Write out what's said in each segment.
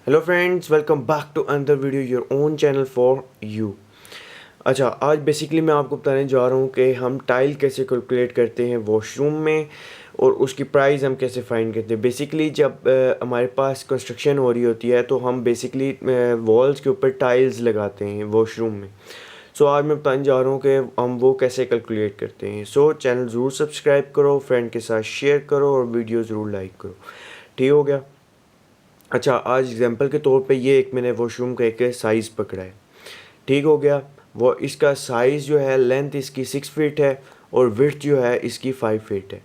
Hello friends, welcome back to another video your own channel for you. अच्छा, आज basically मैं आपको बताने जा रहा हूँ कि हम टाइल कैसे कैलकुलेट करते हैं वॉशरूम में और उसकी प्राइस हम कैसे फाइंड करते हैं। बेसिकली जब हमारे पास कंस्ट्रक्शन हो रही होती है तो हम बेसिकली वॉल्स के ऊपर टाइल्स लगाते हैं वॉशरूम में। सो आज मैं बताने जा रहा हूँ कि हम वो कैसे कैलकुलेट करते हैं। सो चैनल ज़रूर सब्सक्राइब करो, फ्रेंड के साथ शेयर करो और वीडियो ज़रूर लाइक करो। ठीक हो गया। अच्छा, आज एग्जांपल के तौर पे ये एक मैंने वॉशरूम का एक साइज़ पकड़ा है। ठीक हो गया। वो इसका साइज़ जो है, लेंथ इसकी 6 फीट है और विड्थ जो है इसकी 5 फीट है।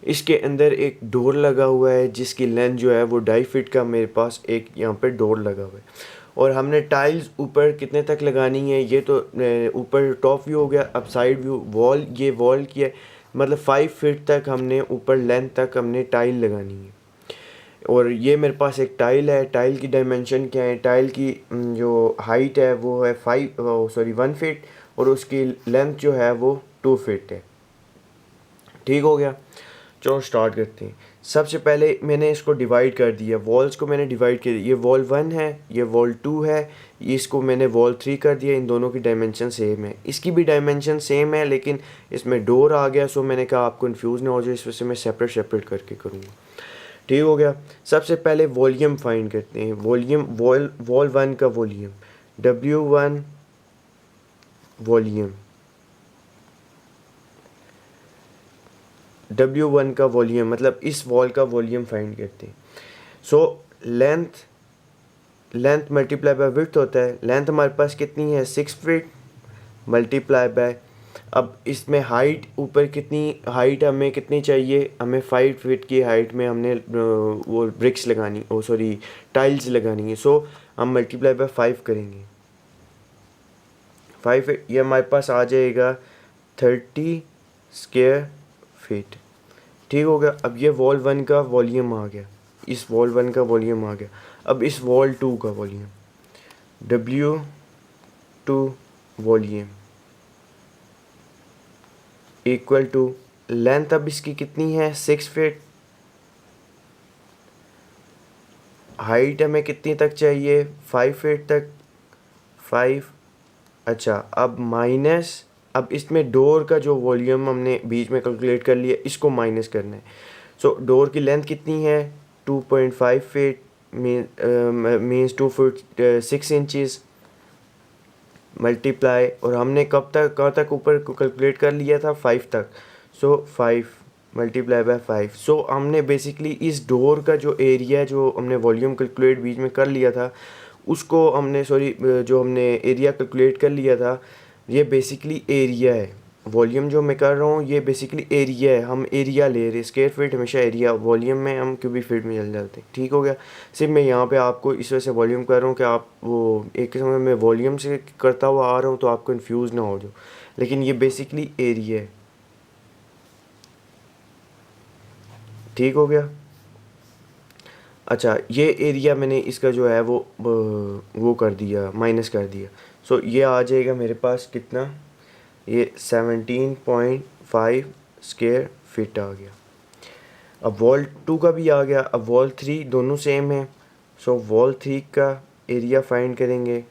इसके अंदर एक डोर लगा हुआ है जिसकी लेंथ जो है वो 2.5 फीट का मेरे पास एक यहाँ पे डोर लगा हुआ है। और हमने टाइल्स ऊपर कितने तक लगानी है, ये तो ऊपर टॉप व्यू हो गया। अब साइड व्यू, वॉल, ये वॉल की है, मतलब 5 फीट तक हमने ऊपर लेंथ तक हमने टाइल लगानी है। और ये मेरे पास एक टाइल है। टाइल की डायमेंशन क्या है, टाइल की जो हाइट है वो है 1 फीट और उसकी लेंथ जो है वो 2 फीट है। ठीक हो गया। चलो स्टार्ट करते हैं। सबसे पहले मैंने इसको डिवाइड कर दिया, वॉल्स को मैंने डिवाइड कर दिया। ये वॉल 1 है, ये वॉल 2 है, इसको मैंने वॉल 3 कर दिया। इन दोनों की डायमेंशन सेम है, इसकी भी डायमेंशन सेम है, लेकिन इसमें डोर आ गया। सो मैंने कहा आप कंफ्यूज ना हो जाए, इस वजह से मैं सेपरेट सेपरेट करके करूँगा। ठीक हो गया। सबसे पहले वॉल्यूम फाइंड करते हैं। वॉल्यूम, वॉल 1 का वॉल्यूम, W1 वॉल्यूम, W1 का वॉल्यूम मतलब इस वॉल का वॉल्यूम फाइंड करते हैं। So length, length multiply by width होता है। लेंथ हमारे पास कितनी है, 6 फीट मल्टीप्लाई बाय, अब इसमें हाइट, ऊपर कितनी हाइट हमें कितनी चाहिए, हमें 5 फीट की हाइट में हमने वो ब्रिक्स लगानी, ओ सॉरी टाइल्स लगानी है। सो हम मल्टीप्लाई बाय 5 करेंगे। 5, ये हमारे पास आ जाएगा 30 स्क्वायर फीट। ठीक हो गया। अब ये वॉल 1 का वॉल्यूम आ गया, इस वॉल 1 का वॉल्यूम आ गया। अब इस वॉल 2 का volume, W2 volume equal to, length अब इसकी कितनी है, 6 फीट, हाइट हमें कितनी तक चाहिए, 5 फीट तक, 5। अच्छा, अब माइनस, अब इसमें डोर का जो वॉल्यूम हमने बीच में कैलकुलेट कर लिया, इसको माइनस करना है। सो डोर की लेंथ कितनी है, 2.5 feet, means 2 foot 6 inches multiply, और हमने कब तक, कहाँ तक ऊपर को कैलकुलेट कर लिया था, 5 तक। सो 5 मल्टीप्लाई बाय 5। सो हमने बेसिकली इस डोर का जो एरिया, जो हमने वॉल्यूम कैलकुलेट बीच में कर लिया था, उसको हमने, सॉरी, जो हमने एरिया कैलकुलेट कर लिया था, ये बेसिकली एरिया है। वॉल्यूम जो मैं कर रहा हूँ ये बेसिकली एरिया है, हम एरिया ले रहे हैं। स्क्वायर फीट हमेशा एरिया, वॉल्यूम में हम क्यूबिक फीट में चल जाते हैं। ठीक हो गया। सिर्फ मैं यहाँ पे आपको इस वजह से वॉल्यूम कर रहा हूँ कि आप वो एक किस्म में मैं वॉल्यूम से करता हुआ आ रहा हूँ तो आप कंफ्यूज ना हो जाओ, लेकिन ये बेसिकली एरिया है। ठीक हो गया। अच्छा, ये एरिया मैंने इसका जो है वो कर दिया, माइनस कर दिया। सो ये आ जाएगा मेरे पास कितना, ये 17.5 स्क्वायर फीट आ गया। अब वॉल 2 का भी आ गया। अब वॉल 3, दोनों सेम है। सो वॉल 3 का एरिया फाइंड करेंगे।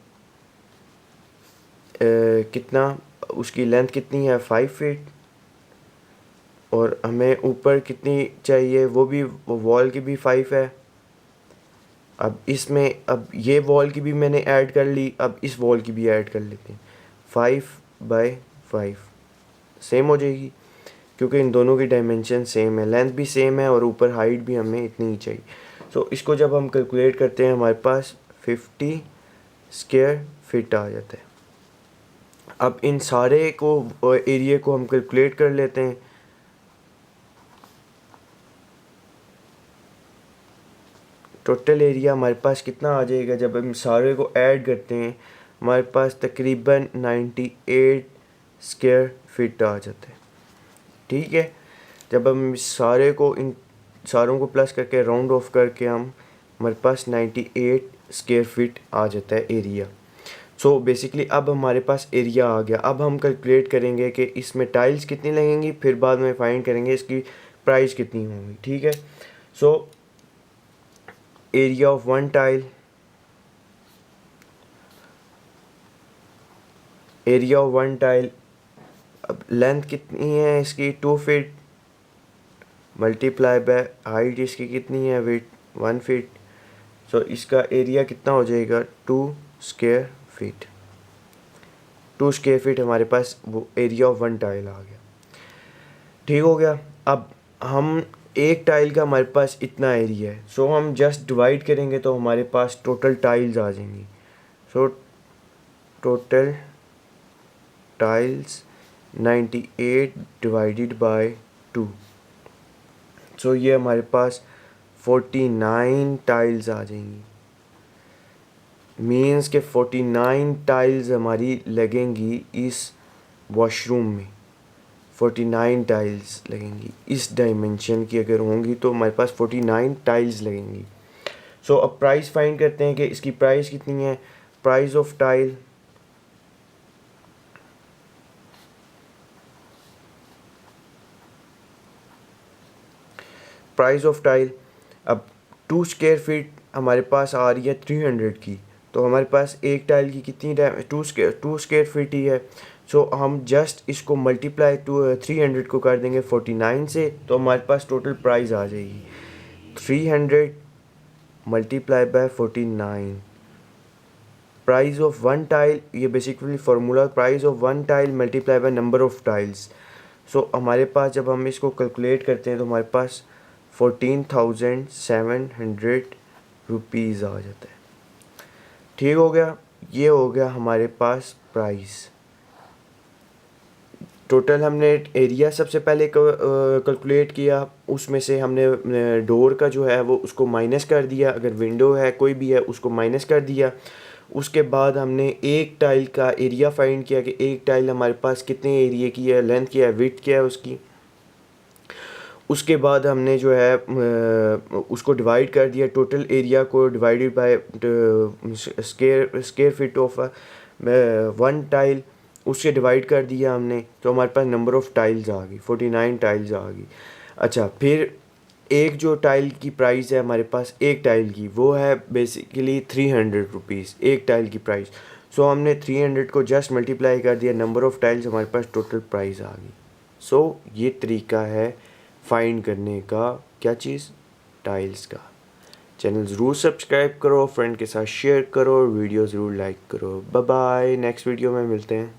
कितना, उसकी लेंथ कितनी है, 5 फीट, और हमें ऊपर कितनी चाहिए, वो भी वॉल की भी 5 है। अब इसमें, अब ये वॉल की भी मैंने ऐड कर ली, अब इस वॉल की भी ऐड कर लेते हैं। 5/5 सेम हो जाएगी क्योंकि इन दोनों की डायमेंशन सेम है, लेंथ भी सेम है और ऊपर हाइट भी हमें इतनी ही चाहिए। सो इसको जब हम कैलकुलेट करते हैं हमारे पास 50 स्क्वायर फीट आ जाता है। अब इन सारे को, एरिया को हम कैलकुलेट कर लेते हैं। टोटल एरिया हमारे पास कितना आ जाएगा, जब हम सारे को ऐड करते हैं हमारे पास तकरीबन 98 स्क्वायर फीट आ जाता है। ठीक है। जब हम इस सारे को, इन सारों को प्लस करके राउंड ऑफ करके हम, हमारे पास 98 स्क्वायर फीट आ जाता है एरिया। सो बेसिकली अब हमारे पास एरिया आ गया। अब हम कैलकुलेट करेंगे कि इसमें टाइल्स कितनी लगेंगी, फिर बाद में फाइंड करेंगे इसकी प्राइस कितनी होगी। ठीक है। So area of one tile area of one tile, अब लेंथ कितनी है इसकी 2 फीट मल्टीप्लाई बाय हाइट इसकी कितनी है विड्थ 1 फीट, सो इसका एरिया कितना हो जाएगा 2 स्क्वायर फीट। 2 स्क्वायर फीट हमारे पास वो एरिया ऑफ वन टाइल आ गया। ठीक हो गया। अब हम एक टाइल का हमारे पास इतना एरिया है, सो हम जस्ट डिवाइड करेंगे तो हमारे पास टोटल टाइल्स आ जाएंगी। So total tiles 98 divided by 2, सो ये हमारे पास 49 टाइल्स आ जाएंगी। मीन्स के 49 टाइल्स हमारी लगेंगी इस वॉशरूम में। 49 टाइल्स लगेंगी इस डायमेंशन की अगर होंगी तो हमारे पास 49 टाइल्स लगेंगी। सो अब प्राइस फाइंड करते हैं कि इसकी प्राइस कितनी है। Price of tile, price of tile, अब 2 स्क्वायर फीट हमारे पास आ रही है 300 की, तो हमारे पास एक टाइल की कितनी 2 स्क्वायर फीट ही है। सो हम जस्ट इसको मल्टीप्लाई 300 को कर देंगे 49 से, तो हमारे पास टोटल प्राइस आ जाएगी 300 multiply by 49। Price of one tile, ये basically formula price of one tile multiply by number of tiles. So हमारे पास जब हम इसको कैलकुलेट करते हैं तो हमारे पास 14,700 रुपीज़ आ जाता है। ठीक हो गया। ये हो गया हमारे पास प्राइस। टोटल हमने एरिया सबसे पहले कैलकुलेट किया, उसमें से हमने डोर का जो है वो उसको माइनस कर दिया, अगर विंडो है कोई भी है उसको माइनस कर दिया। उसके बाद हमने एक टाइल का एरिया फाइंड किया कि एक टाइल हमारे पास कितने एरिया की है, लेंथ क्या है, विड्थ क्या है उसकी। उसके बाद हमने जो है उसको डिवाइड कर दिया, टोटल एरिया को divided by square feet of one tile, उससे डिवाइड कर दिया हमने, तो हमारे पास नंबर ऑफ़ टाइल्स आ गई 49 टाइल्स आ गई। अच्छा, फिर एक जो टाइल की प्राइस है हमारे पास एक टाइल की, वो है बेसिकली 300 रुपीज़ एक टाइल की प्राइस। सो हमने 300 को जस्ट मल्टीप्लाई कर दिया, नंबर ऑफ़ टाइल्स, हमारे पास टोटल प्राइस आ गई। सो ये तरीका है फाइंड करने का, क्या चीज़, टाइल्स का। चैनल ज़रूर सब्सक्राइब करो, फ्रेंड के साथ शेयर करो और वीडियो ज़रूर लाइक करो। बाय बाय, नेक्स्ट वीडियो में मिलते हैं।